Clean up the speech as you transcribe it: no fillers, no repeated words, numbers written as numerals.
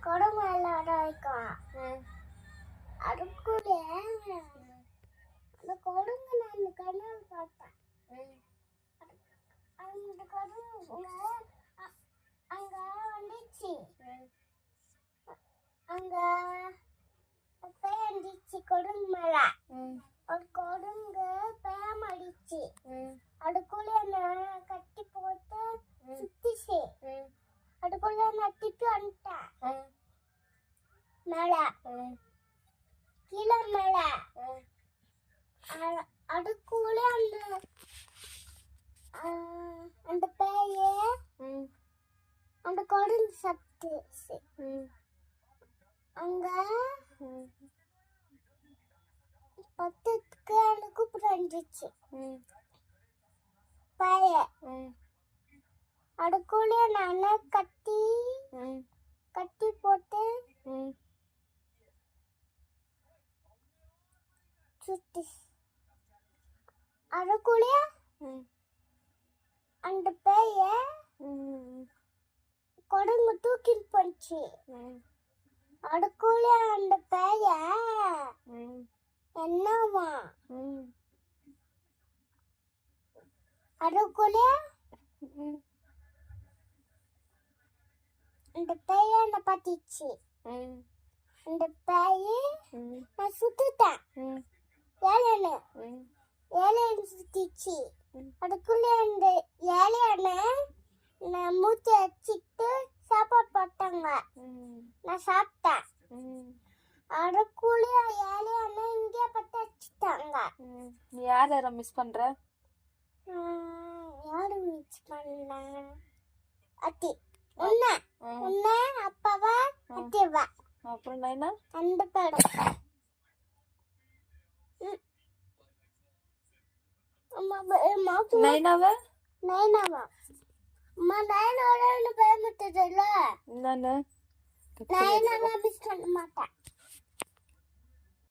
குடம் விளையாட வைக்கும். அதுக்குள்ளே அந்த குரங்கு நான் கண்ணால் பார்த்தேன். அந்த குரங்கு அங்க வந்துச்சு. அங்க பேயண்டிச்சு குரங்கு மேல. ஒரு குரங்கு பேயமடிச்சு. அதுக்குள்ளே நான் கட்டி போட்டு சுத்திச்சு. அதுக்குள்ள நான் திட்டு வந்துட்டேன் மேல கீழே மேல. அதுக்குள்ள அந்த பேய அந்த குரங்கு சத்துச்சு. அங்க பத்துக்கு அந்த கூப்பிட்டு வந்துச்சு பேய. அதுக்குள்ளே நான் கட்டி போட்டு சுத்தி. அதுக்குள்ளே அந்த பேய குரங்கு தூக்கிட்டு போச்சு. அதுக்குள்ளே அந்த பேய என்னவா அதுக்குள்ளே அந்த பேய என்ன பார்த்துச்சு. அந்த பேய நான் சுட்டுட்டேன். ஏழைன்னு சுத்திச்சு. அதுக்குள்ளே அந்த ஏழையான நான் மூச்சு வச்சுட்டு சாப்பாடு போட்டாங்க. நான் சாப்பிட்டேன். அதுக்குள்ளே ஏழையான இங்கே பட்டு வச்சுட்டாங்க. நீ யார மிஸ் பண்ற? யாரு மிஸ் பண்ண? அத்தி உன்ன அப்பாவா அத்தியவா. அப்புறம் நைனா அந்த படம் நைனாவா அம்மா நைனாவோட பயமுட்டதில்ல. நானு நைனாவா மிஸ் பண்ண மாட்டேன்.